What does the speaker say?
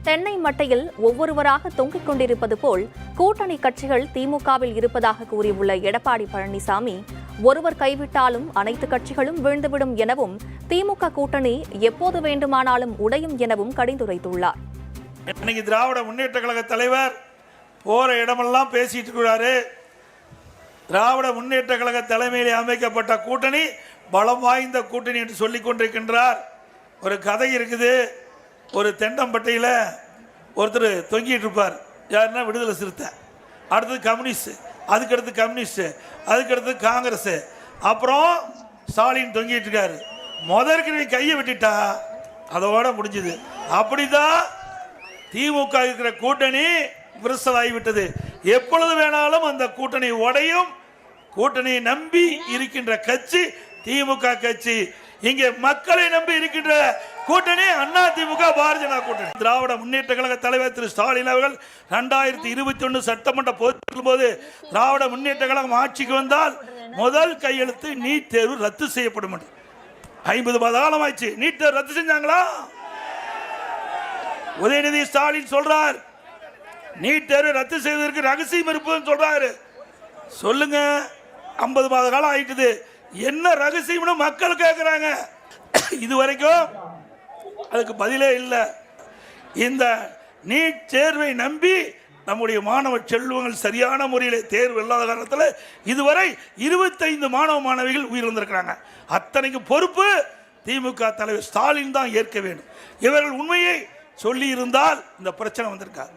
தென்னை மட்டையில் ஒவ்வொருவராக தொங்கிக் கொண்டிருப்பது போல் கூட்டணி கட்சிகள் திமுகவில் இருப்பதாக கூறியுள்ள எடப்பாடி பழனிசாமி, ஒருவர் கைவிட்டாலும் அனைத்து கட்சிகளும் வீழ்ந்துவிடும் எனவும் திமுக கூட்டணி எப்போது வேண்டுமானாலும் உடையும் எனவும் கடிந்துரைத்துள்ளார். இன்னைக்கு திராவிட முன்னேற்ற கழக தலைவர் போற இடமெல்லாம் பேசிட்டு இருக்கிறாரு. திராவிட முன்னேற்ற கழக தலைமையிலே அமைக்கப்பட்ட கூட்டணி பலம் வாய்ந்த கூட்டணி என்று சொல்லிக் கொண்டிருக்கின்றார். ஒரு கதை இருக்குது. ஒரு தென்னம்பட்டையில் ஒருத்தர் தொங்கிட்டு இருப்பார். யாருன்னா விடுதலை சிறுத்தை, அடுத்தது கம்யூனிஸ்ட், அதுக்கடுத்து கம்யூனிஸ்ட், அதுக்கடுத்து காங்கிரஸ், அப்புறம் ஸ்டாலின் தொங்கிட்டு இருக்காரு. முதற்கு கையை விட்டுட்டா அதோட முடிஞ்சது. அப்படிதான் திமுக இருக்கிற கூட்டணி விரிசலாகிவிட்டது. எப்பொழுது வேணாலும் அந்த கூட்டணி உடையும். கூட்டணியை நம்பி இருக்கின்ற கட்சி திமுக கட்சி. இங்கே மக்களை நம்பி இருக்கின்ற கூட்டணி அண்ணா திமுக பாரதிய ஜனதா கூட்டணி. திராவிட முன்னேற்ற கழக தலைவர் திரு ஸ்டாலின் அவர்கள் 2021 சட்டமன்ற பொதுக்குழுவின் போது திராவிட முன்னேற்ற கழகம் ஆட்சிக்கு வந்தால் முதல் கையெழுத்து நீட் தேர்வு ரத்து செய்யப்படும். 50 மாத காலம் ஆயிடுச்சு. நீட் தேர்வு ரத்து செஞ்சாங்களா? உதயநிதி ஸ்டாலின் சொல்றார் நீட் தேர்வு ரத்து செய்வதற்கு ரகசியம் இருப்பதுன்னு சொல்றாரு. சொல்லுங்க, 50 மாத காலம் ஆயிட்டுது. என்ன ரகசியம்னு மக்கள் கேட்கிறாங்க. இதுவரைக்கும் அதுக்கு பதிலே இல்லை. இந்த நீட் தேர்வை நம்பி நம்முடைய மாணவ செல்வங்கள் சரியான முறையில் தேர்வு இல்லாத காரணத்தில் இதுவரை 25 மாணவ மாணவிகள் உயிரிழந்திருக்கிறாங்க. அத்தனைக்கு பொறுப்பு திமுக தலைவர் ஸ்டாலின் தான் ஏற்க வேண்டும். இவர்கள் உண்மையை சொல்லி இருந்தால் இந்த பிரச்சனை வந்திருக்காது.